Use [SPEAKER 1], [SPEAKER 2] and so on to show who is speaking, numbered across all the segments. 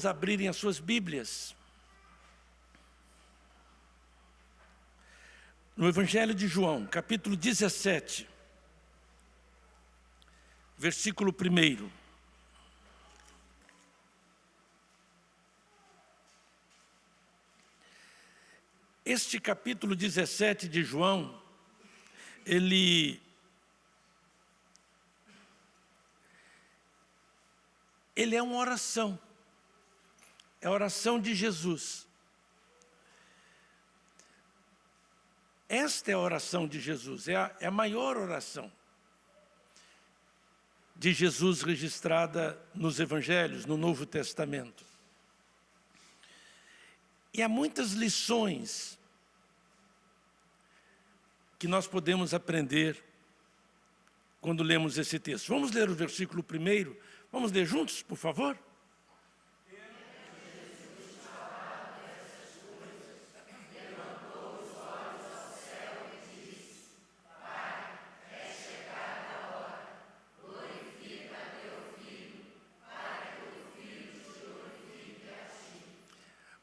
[SPEAKER 1] Abrirem as suas Bíblias no Evangelho de João, capítulo 17, versículo 1. Este capítulo 17 de João, ele é uma oração. É a oração de Jesus. Esta é a oração de Jesus, é a maior oração de Jesus registrada nos Evangelhos, no Novo Testamento. E há muitas lições que nós podemos aprender quando lemos esse texto. Vamos ler o versículo 1? Vamos ler juntos, por favor?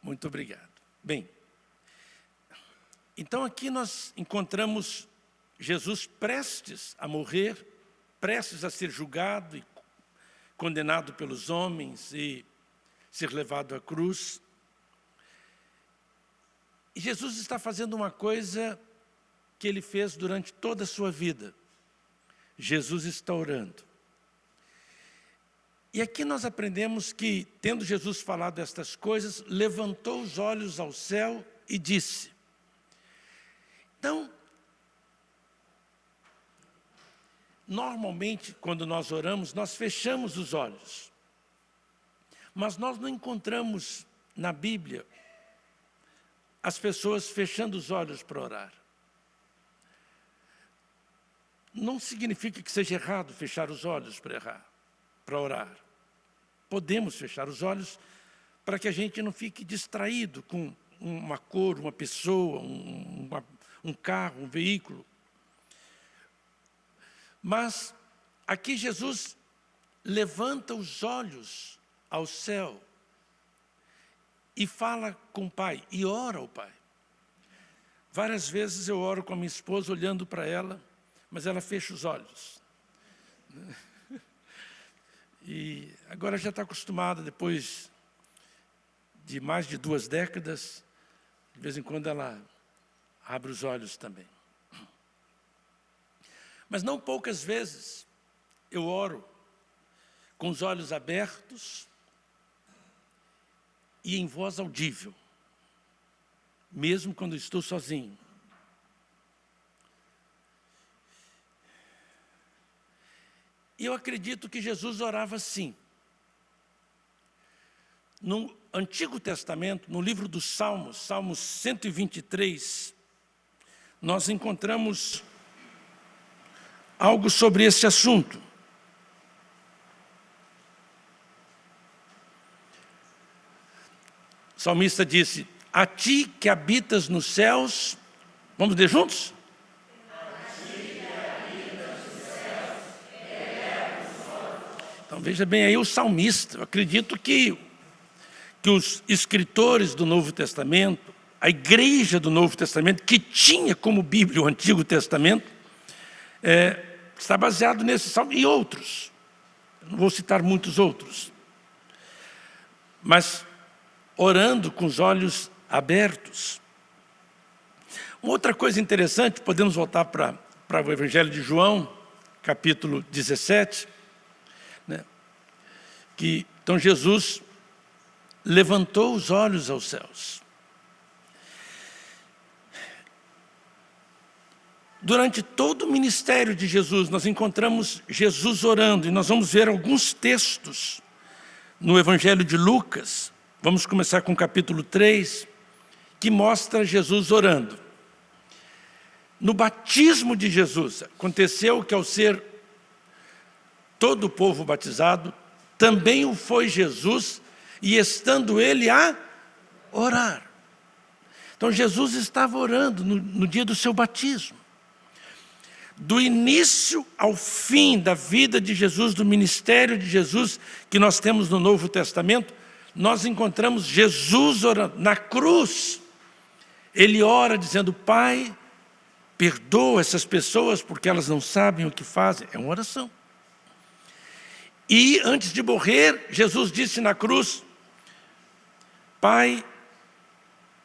[SPEAKER 1] Muito obrigado. Bem, então aqui nós encontramos Jesus prestes a morrer, prestes a ser julgado e condenado pelos homens e ser levado à cruz. E Jesus está fazendo uma coisa que ele fez durante toda a sua vida. Jesus está orando. E aqui nós aprendemos que, tendo Jesus falado estas coisas, levantou os olhos ao céu e disse. Então, normalmente, quando nós oramos, nós fechamos os olhos. Mas nós não encontramos na Bíblia as pessoas fechando os olhos para orar. Não significa que seja errado fechar os olhos para orar. Podemos fechar os olhos para que a gente não fique distraído com uma cor, uma pessoa, um carro, um veículo. Mas aqui Jesus levanta os olhos ao céu e fala com o Pai, e ora ao Pai. Várias vezes eu oro com a minha esposa olhando para ela, mas ela fecha os olhos. E agora já está acostumada, depois de mais de 2 décadas, de vez em quando ela abre os olhos também. Mas não poucas vezes eu oro com os olhos abertos e em voz audível, mesmo quando estou sozinho. E eu acredito que Jesus orava assim. No Antigo Testamento, no livro dos Salmos, Salmos 123, nós encontramos algo sobre esse assunto. O salmista disse, a ti que habitas nos céus, vamos ler juntos? Então veja bem aí o salmista. Eu acredito que os escritores do Novo Testamento, a igreja do Novo Testamento, que tinha como Bíblia o Antigo Testamento, está baseado nesse salmo e outros. Eu não vou citar muitos outros. Mas orando com os olhos abertos. Uma outra coisa interessante, podemos voltar para o Evangelho de João, capítulo 17, que então Jesus levantou os olhos aos céus. Durante todo o ministério de Jesus, nós encontramos Jesus orando, e nós vamos ver alguns textos no Evangelho de Lucas, vamos começar com o capítulo 3, que mostra Jesus orando. No batismo de Jesus, aconteceu que ao ser todo o povo batizado, também o foi Jesus, e estando ele a orar. Então Jesus estava orando no dia do seu batismo. Do início ao fim da vida de Jesus, do ministério de Jesus que nós temos no Novo Testamento, nós encontramos Jesus orando. Na cruz, ele ora dizendo: Pai, perdoa essas pessoas porque elas não sabem o que fazem. É uma oração. E antes de morrer, Jesus disse na cruz: Pai,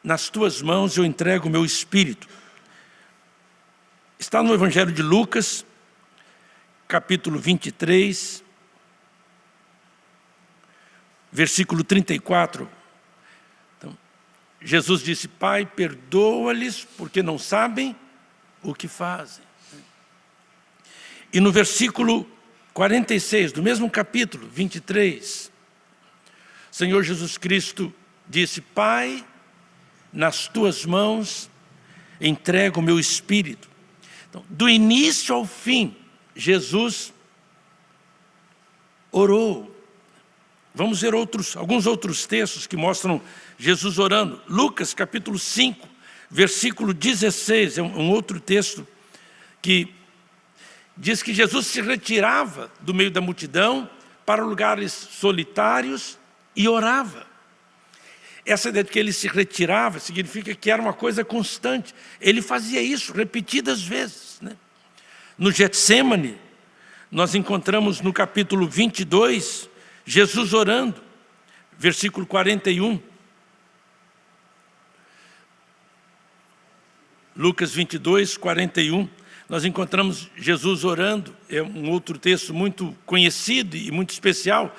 [SPEAKER 1] nas tuas mãos eu entrego o meu espírito. Está no Evangelho de Lucas, capítulo 23, versículo 34. Então, Jesus disse: Pai, perdoa-lhes porque não sabem o que fazem. E no versículo 46, do mesmo capítulo 23, o Senhor Jesus Cristo disse: Pai, nas tuas mãos entrego o meu espírito. Então, do início ao fim, Jesus orou. Vamos ver alguns outros textos que mostram Jesus orando. Lucas capítulo 5, versículo 16, é um outro texto que diz que Jesus se retirava do meio da multidão para lugares solitários e orava. Essa ideia de que ele se retirava significa que era uma coisa constante. Ele fazia isso repetidas vezes, né? No Getsêmani, nós encontramos no capítulo 22, Jesus orando, versículo 41. Lucas 22, 41. Nós encontramos Jesus orando, é um outro texto muito conhecido e muito especial.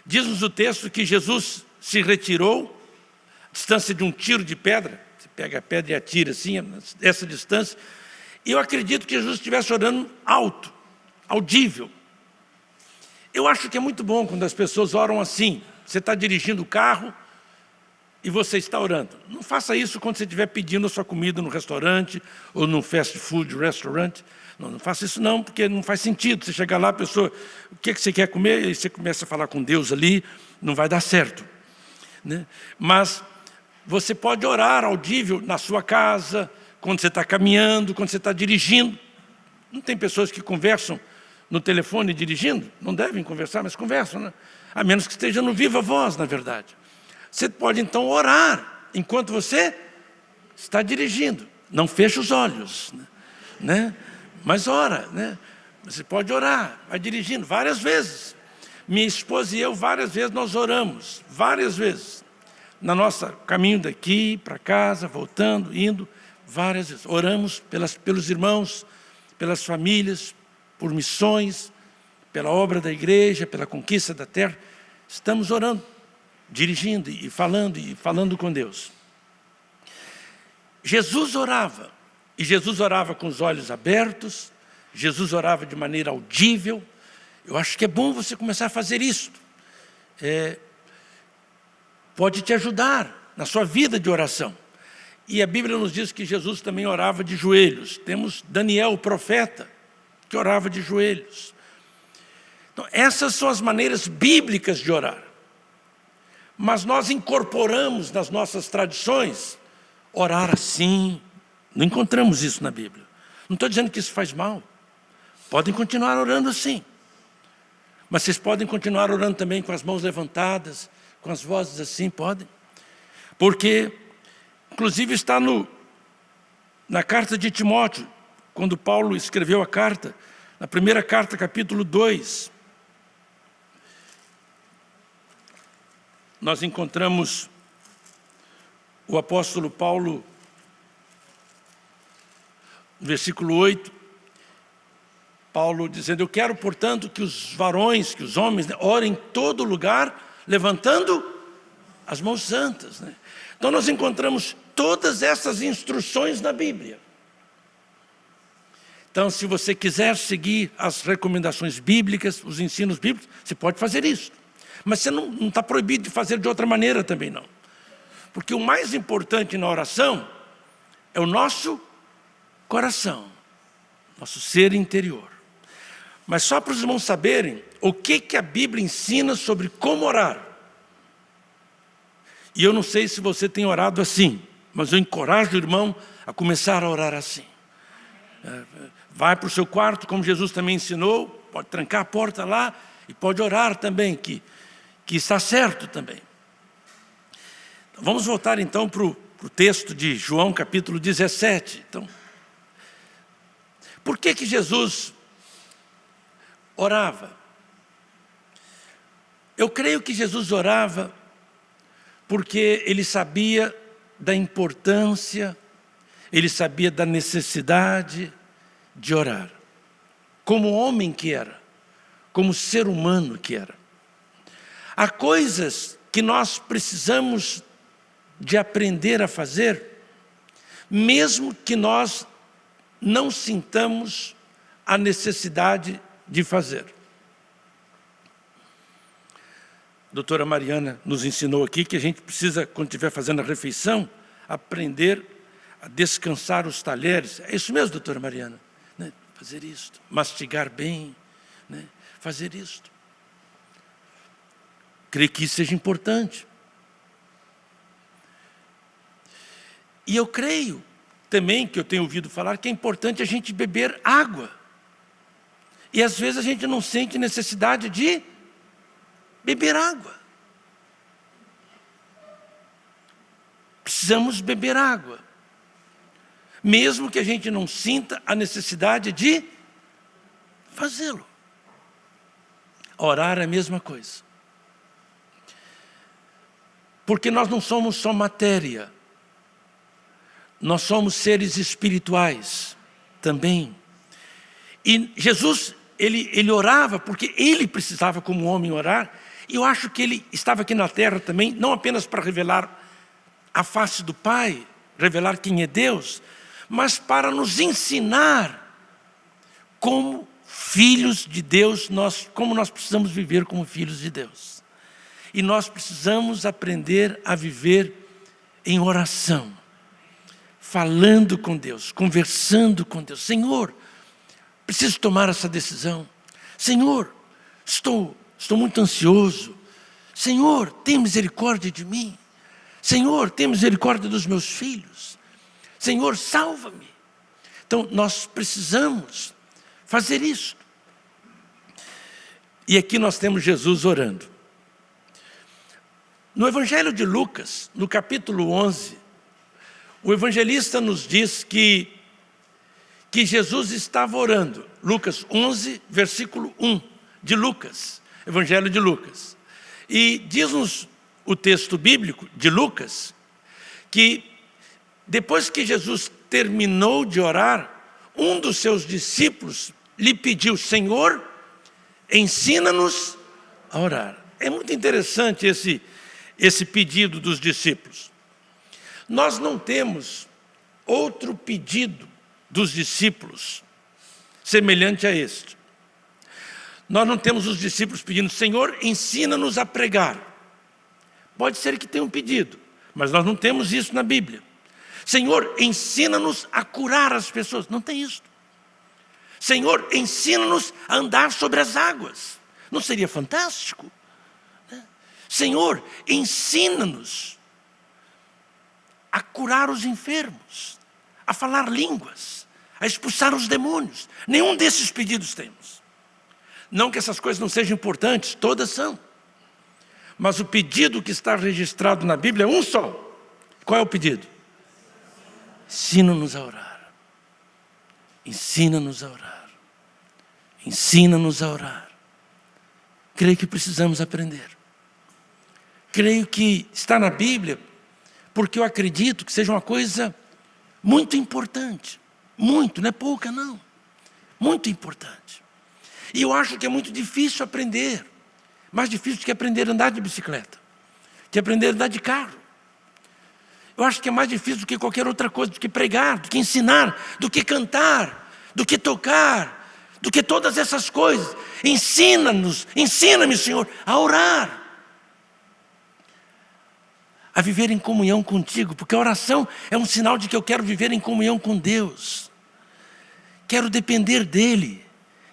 [SPEAKER 1] Diz-nos o texto que Jesus se retirou, distância de um tiro de pedra, você pega a pedra e atira assim, essa distância. E eu acredito que Jesus estivesse orando alto, audível. Eu acho que é muito bom quando as pessoas oram assim. Você está dirigindo o carro e você está orando. Não faça isso quando você estiver pedindo a sua comida no restaurante ou no fast food restaurant. Não faça isso não, porque não faz sentido. Você chegar lá, a pessoa, o que você quer comer? E você começa a falar com Deus ali, não vai dar certo, né? Mas você pode orar audível na sua casa, quando você está caminhando, quando você está dirigindo. Não tem pessoas que conversam no telefone dirigindo? Não devem conversar, mas conversam, né? A menos que esteja no viva voz, na verdade. Você pode então orar enquanto você está dirigindo. Não feche os olhos, né? Mas ora, né? Você pode orar, vai dirigindo várias vezes. Minha esposa e eu, várias vezes nós oramos, várias vezes. Na nossa caminho daqui para casa, voltando, indo, várias vezes. Oramos pelos irmãos, pelas famílias, por missões, pela obra da igreja, pela conquista da terra. Estamos orando, dirigindo e falando com Deus. Jesus orava, e Jesus orava com os olhos abertos, Jesus orava de maneira audível. Eu acho que é bom você começar a fazer isso. Pode te ajudar na sua vida de oração. E a Bíblia nos diz que Jesus também orava de joelhos. Temos Daniel, o profeta, que orava de joelhos. Então, essas são as maneiras bíblicas de orar. Mas nós incorporamos nas nossas tradições orar assim. Não encontramos isso na Bíblia. Não estou dizendo que isso faz mal. Podem continuar orando assim. Mas vocês podem continuar orando também com as mãos levantadas, com as vozes assim, podem. Porque, inclusive, está na carta de Timóteo, quando Paulo escreveu a carta, na primeira carta, capítulo 2, nós encontramos o apóstolo Paulo, no versículo 8, Paulo dizendo: eu quero, portanto, que os varões, que os homens, orem em todo lugar, levantando as mãos santas, né? Então nós encontramos todas essas instruções na Bíblia. Então, se você quiser seguir as recomendações bíblicas, os ensinos bíblicos, você pode fazer isso. Mas você não está proibido de fazer de outra maneira também não. Porque o mais importante na oração é o nosso coração, nosso ser interior. Mas só para os irmãos saberem o que a Bíblia ensina sobre como orar. E eu não sei se você tem orado assim, mas eu encorajo o irmão a começar a orar assim. Vai para o seu quarto, como Jesus também ensinou, pode trancar a porta lá e pode orar também, que está certo também. Vamos voltar então para o texto de João capítulo 17. Então, por que Jesus orava? Eu creio que Jesus orava porque ele sabia da importância, ele sabia da necessidade de orar. Como homem que era, como ser humano que era. Há coisas que nós precisamos de aprender a fazer, mesmo que nós não sintamos a necessidade de fazer. A doutora Mariana nos ensinou aqui que a gente precisa, quando estiver fazendo a refeição, aprender a descansar os talheres. É isso mesmo, doutora Mariana? Né? Fazer isto, mastigar bem, né? Fazer isto. Creio que isso seja importante. E eu creio também, que eu tenho ouvido falar, que é importante a gente beber água. E às vezes a gente não sente necessidade de beber água. Precisamos beber água. Mesmo que a gente não sinta a necessidade de fazê-lo. Orar é a mesma coisa. Porque nós não somos só matéria. Nós somos seres espirituais também. E Jesus, ele orava porque ele precisava como homem orar. E eu acho que ele estava aqui na terra também, não apenas para revelar a face do Pai, revelar quem é Deus, mas para nos ensinar como filhos de Deus, como nós precisamos viver como filhos de Deus. E nós precisamos aprender a viver em oração, falando com Deus, conversando com Deus. Senhor, preciso tomar essa decisão. Senhor, estou muito ansioso. Senhor, tem misericórdia de mim. Senhor, tem misericórdia dos meus filhos. Senhor, salva-me. Então, nós precisamos fazer isso. E aqui nós temos Jesus orando. No Evangelho de Lucas, no capítulo 11, o evangelista nos diz que Jesus estava orando. Lucas 11, versículo 1 de Lucas, Evangelho de Lucas. E diz-nos o texto bíblico de Lucas, que depois que Jesus terminou de orar, um dos seus discípulos lhe pediu: Senhor, ensina-nos a orar. É muito interessante esse pedido dos discípulos. Nós não temos outro pedido dos discípulos semelhante a este. Nós não temos os discípulos pedindo: Senhor, ensina-nos a pregar. Pode ser que tenha um pedido, mas nós não temos isso na Bíblia. Senhor, ensina-nos a curar as pessoas. Não tem isso. Senhor, ensina-nos a andar sobre as águas. Não seria fantástico? Senhor, ensina-nos a curar os enfermos, a falar línguas, a expulsar os demônios. Nenhum desses pedidos temos. Não que essas coisas não sejam importantes, todas são. Mas o pedido que está registrado na Bíblia é um só. Qual é o pedido? Ensina-nos a orar. Ensina-nos a orar. Ensina-nos a orar. Creio que precisamos aprender. Creio que está na Bíblia, porque eu acredito que seja uma coisa muito importante. Muito, não é pouca não. Muito importante. E eu acho que é muito difícil aprender. Mais difícil que aprender a andar de bicicleta. Que aprender a andar de carro. Eu acho que é mais difícil do que qualquer outra coisa, do que pregar, do que ensinar, do que cantar, do que tocar, do que todas essas coisas. Ensina-nos, ensina-me, Senhor, a orar. A viver em comunhão contigo, porque a oração é um sinal de que eu quero viver em comunhão com Deus. Quero depender dEle,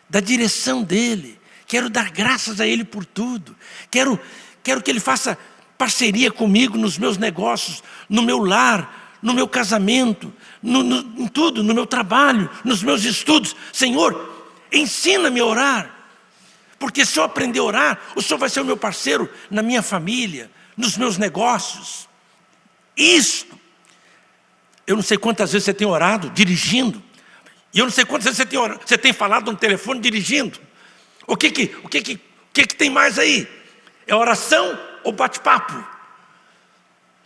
[SPEAKER 1] da direção dEle. Quero dar graças a Ele por tudo. Quero que Ele faça parceria comigo nos meus negócios, no meu lar, no meu casamento, em tudo, no meu trabalho, nos meus estudos. Senhor, ensina-me a orar. Porque se eu aprender a orar, o Senhor vai ser o meu parceiro na minha família, nos meus negócios. Isto, eu não sei quantas vezes você tem orado dirigindo, e eu não sei quantas vezes você tem falado no telefone dirigindo. O que tem mais aí? É oração ou bate-papo?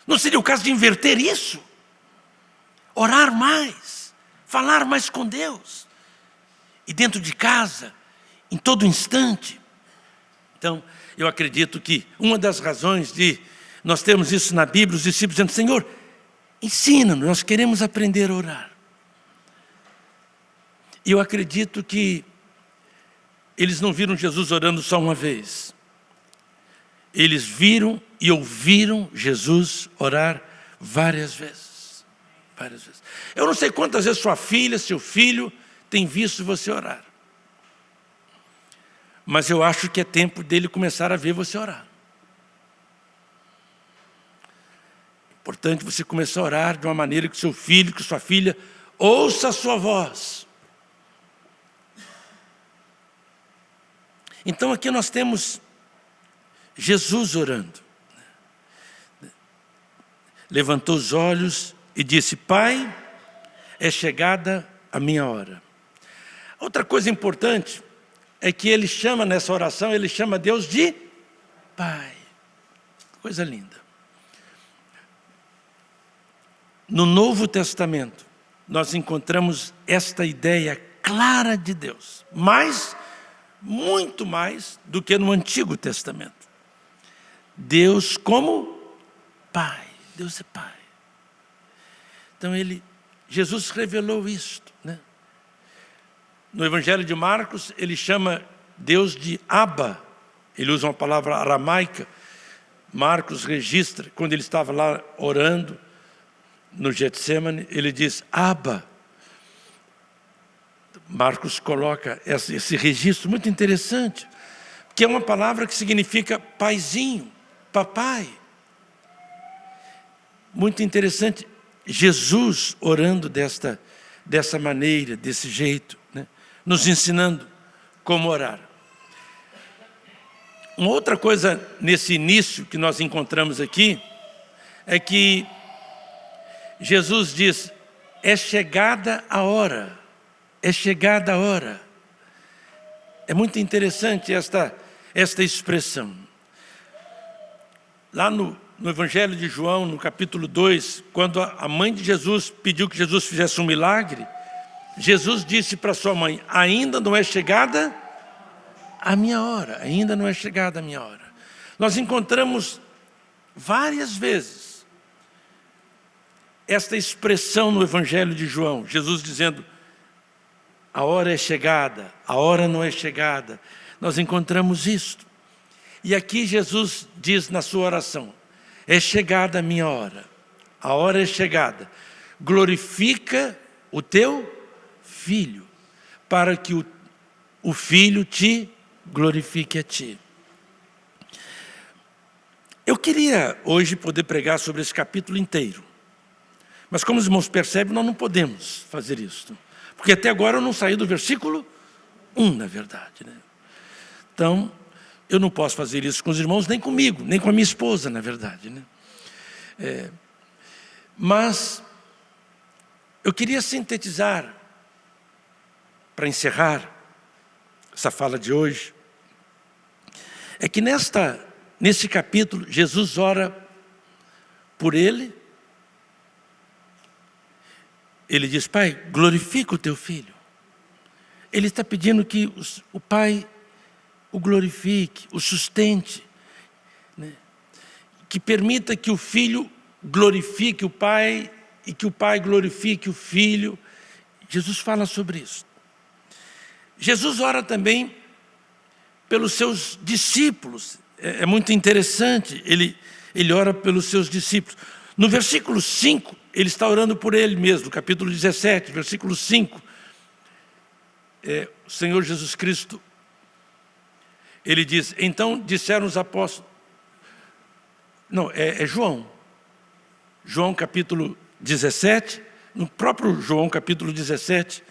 [SPEAKER 1] Não seria o caso de inverter isso? Orar mais, falar mais com Deus. E dentro de casa, em todo instante. Então, eu acredito que uma das razões de nós termos isso na Bíblia, os discípulos dizendo, Senhor, ensina-nos, nós queremos aprender a orar. E eu acredito que eles não viram Jesus orando só uma vez. Eles viram e ouviram Jesus orar várias vezes. Várias vezes. Eu não sei quantas vezes sua filha, seu filho, tem visto você orar. Mas eu acho que é tempo dele começar a ver você orar. É importante você começar a orar de uma maneira que seu filho, que sua filha, ouça a sua voz. Então aqui nós temos Jesus orando. Levantou os olhos e disse, Pai, é chegada a minha hora. Outra coisa importante é que ele chama nessa oração, ele chama Deus de Pai. Coisa linda. No Novo Testamento, nós encontramos esta ideia clara de Deus, muito mais do que no Antigo Testamento. Deus como Pai. Deus é Pai. Então Jesus revelou isto, né? No Evangelho de Marcos, ele chama Deus de Abba. Ele usa uma palavra aramaica. Marcos registra, quando ele estava lá orando, no Getsemane, ele diz Abba. Marcos coloca esse registro muito interessante, que é uma palavra que significa paizinho, papai. Muito interessante, Jesus orando dessa maneira, desse jeito, né? Nos ensinando como orar. Uma outra coisa nesse início que nós encontramos aqui, é que Jesus diz, é chegada a hora. É chegada a hora. É muito interessante esta expressão. Lá no Evangelho de João, no capítulo 2, quando a mãe de Jesus pediu que Jesus fizesse um milagre, Jesus disse para sua mãe, ainda não é chegada a minha hora, ainda não é chegada a minha hora. Nós encontramos várias vezes esta expressão no Evangelho de João, Jesus dizendo, a hora é chegada, a hora não é chegada. Nós encontramos isto. E aqui Jesus diz na sua oração, é chegada a minha hora, a hora é chegada. Glorifica o teu filho, para que o filho te glorifique a ti. Eu queria hoje poder pregar sobre esse capítulo inteiro. Mas como os irmãos percebem, nós não podemos fazer isso. Porque até agora eu não saí do versículo 1, na verdade, né? Então, eu não posso fazer isso com os irmãos, nem comigo, nem com a minha esposa, na verdade, né? Mas eu queria sintetizar, para encerrar essa fala de hoje, é que nesse capítulo, Jesus ora por ele. Ele diz, Pai, glorifica o teu filho. Ele está pedindo que o Pai o glorifique, o sustente, né? Que permita que o filho glorifique o Pai e que o Pai glorifique o filho. Jesus fala sobre isso. Jesus ora também pelos seus discípulos. É muito interessante, ele ora pelos seus discípulos. No versículo 5, ele está orando por ele mesmo, capítulo 17, versículo 5. O Senhor Jesus Cristo, ele diz, então disseram os apóstolos, não, é João. João capítulo 17, no próprio João capítulo 17,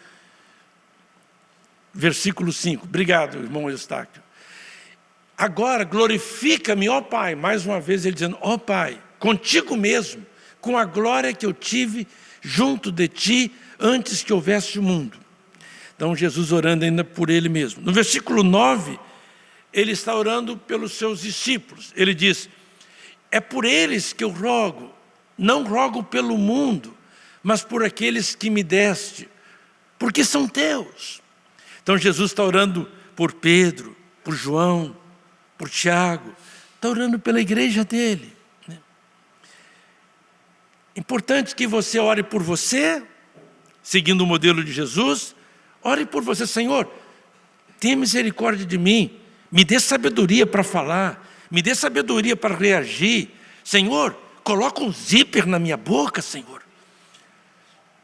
[SPEAKER 1] versículo 5. Obrigado, irmão Eustáquio. Agora glorifica-me, ó Pai, mais uma vez ele dizendo, ó Pai, contigo mesmo, com a glória que eu tive junto de ti antes que houvesse o mundo. Então Jesus orando ainda por ele mesmo. No versículo 9, ele está orando pelos seus discípulos. Ele diz: é por eles que eu rogo, não rogo pelo mundo, mas por aqueles que me deste, porque são teus. Então Jesus está orando por Pedro, por João, por Tiago, está orando pela igreja dele. Importante que você ore por você, seguindo o modelo de Jesus. Ore por você: Senhor, tenha misericórdia de mim, me dê sabedoria para falar, me dê sabedoria para reagir. Senhor, coloca um zíper na minha boca, Senhor.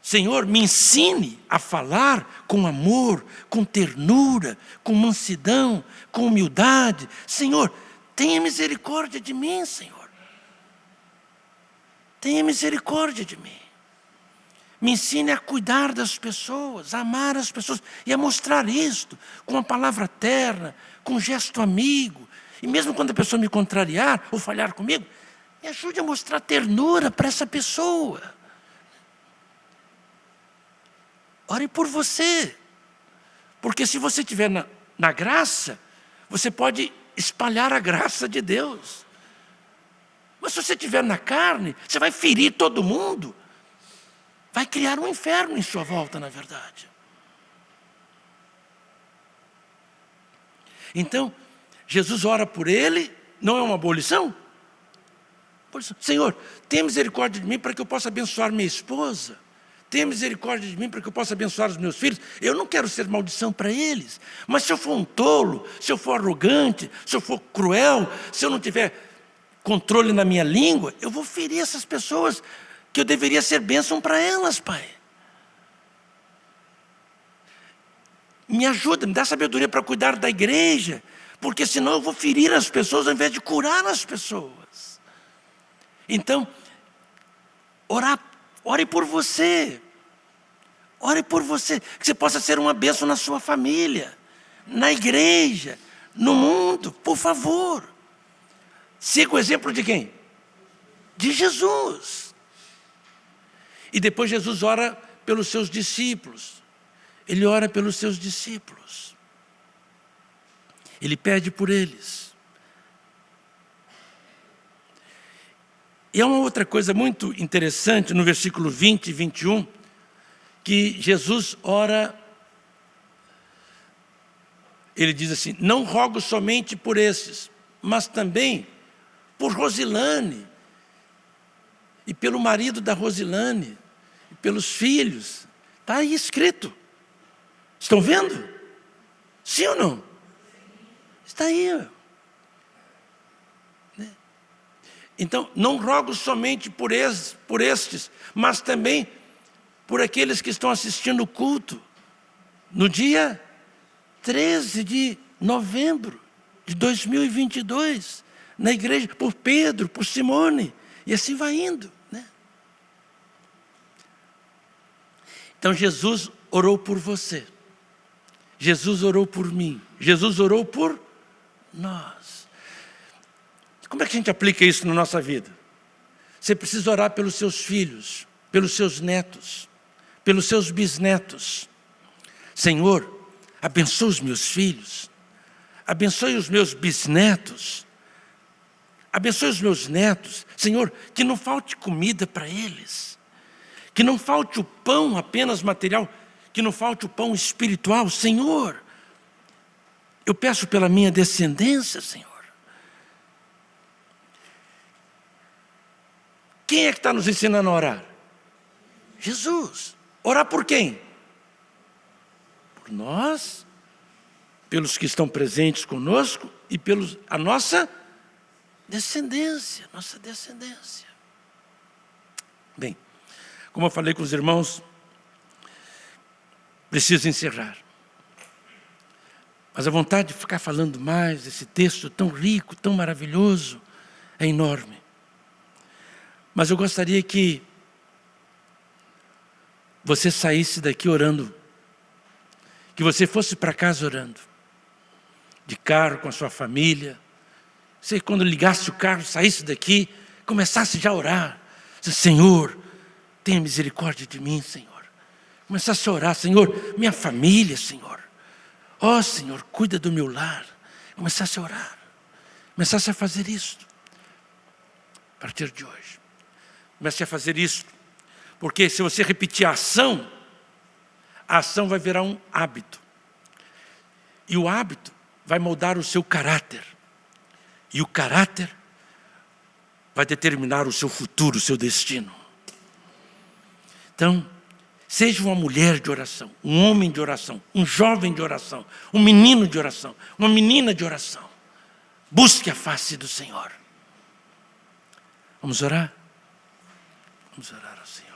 [SPEAKER 1] Senhor, me ensine a falar com amor, com ternura, com mansidão, com humildade. Senhor, tenha misericórdia de mim, Senhor. Tenha misericórdia de mim. Me ensine a cuidar das pessoas, a amar as pessoas e a mostrar isto com uma palavra terna, com um gesto amigo. E mesmo quando a pessoa me contrariar ou falhar comigo, me ajude a mostrar ternura para essa pessoa. Ore por você, porque se você estiver na graça, você pode espalhar a graça de Deus. Mas se você estiver na carne, você vai ferir todo mundo, vai criar um inferno em sua volta, na verdade. Então, Jesus ora por ele, não é uma abolição? Senhor, tenha misericórdia de mim para que eu possa abençoar minha esposa. Tenha misericórdia de mim para que eu possa abençoar os meus filhos. Eu não quero ser maldição para eles. Mas se eu for um tolo, se eu for arrogante, se eu for cruel, se eu não tiver controle na minha língua, eu vou ferir essas pessoas que eu deveria ser bênção para elas, Pai. Me ajuda, me dá sabedoria para cuidar da igreja, porque senão eu vou ferir as pessoas ao invés de curar as pessoas. Então, ore por você. Ore por você, que você possa ser uma bênção na sua família, na igreja, no mundo, por favor. Siga o exemplo de quem? De Jesus. E depois Jesus ora pelos seus discípulos. Ele ora pelos seus discípulos. Ele pede por eles. E há uma outra coisa muito interessante no versículo 20 e 21, que Jesus ora, ele diz assim: não rogo somente por esses, mas também por Rosilane, e pelo marido da Rosilane, e pelos filhos. Está aí escrito. Estão vendo? Sim ou não? Está aí. Então, não rogo somente por estes, mas também por aqueles que estão assistindo o culto no dia 13 de novembro de 2022, na igreja, por Pedro, por Simone, e assim vai indo, né? Então Jesus orou por você, Jesus orou por mim, Jesus orou por nós. Como é que a gente aplica isso na nossa vida? Você precisa orar pelos seus filhos, pelos seus netos, pelos seus bisnetos. Senhor, abençoe os meus filhos, abençoe os meus bisnetos, abençoe os meus netos. Senhor, que não falte comida para eles, que não falte o pão apenas material, que não falte o pão espiritual. Senhor, eu peço pela minha descendência, Senhor. Quem é que está nos ensinando a orar? Jesus. Orar por quem? Por nós, pelos que estão presentes conosco e pelos a nossa descendência, Bem, como eu falei com os irmãos, preciso encerrar. Mas a vontade de ficar falando mais, esse texto tão rico, tão maravilhoso, é enorme. Mas eu gostaria que você saísse daqui orando, que você fosse para casa orando, de carro com a sua família. Você, quando ligasse o carro, saísse daqui, começasse já a orar. Diz, Senhor, tenha misericórdia de mim, Senhor. Começasse a orar, Senhor, minha família, Senhor. Ó, Senhor, cuida do meu lar. Começasse a orar. Começasse a fazer isso. A partir de hoje. Comece a fazer isso. Porque se você repetir a ação vai virar um hábito. E o hábito vai moldar o seu caráter. E o caráter vai determinar o seu futuro, o seu destino. Então, seja uma mulher de oração, um homem de oração, um jovem de oração, um menino de oração, uma menina de oração. Busque a face do Senhor. Vamos orar? Vamos orar ao Senhor.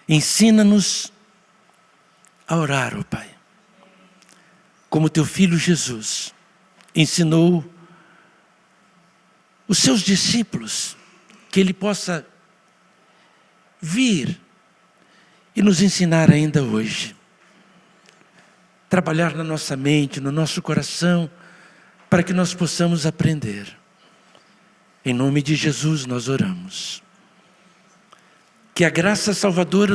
[SPEAKER 1] Ensina-nos a orar, ó Pai. Como teu filho Jesus ensinou os seus discípulos, que ele possa vir e nos ensinar ainda hoje. Trabalhar na nossa mente, no nosso coração, para que nós possamos aprender. Em nome de Jesus nós oramos. Que a graça salvadora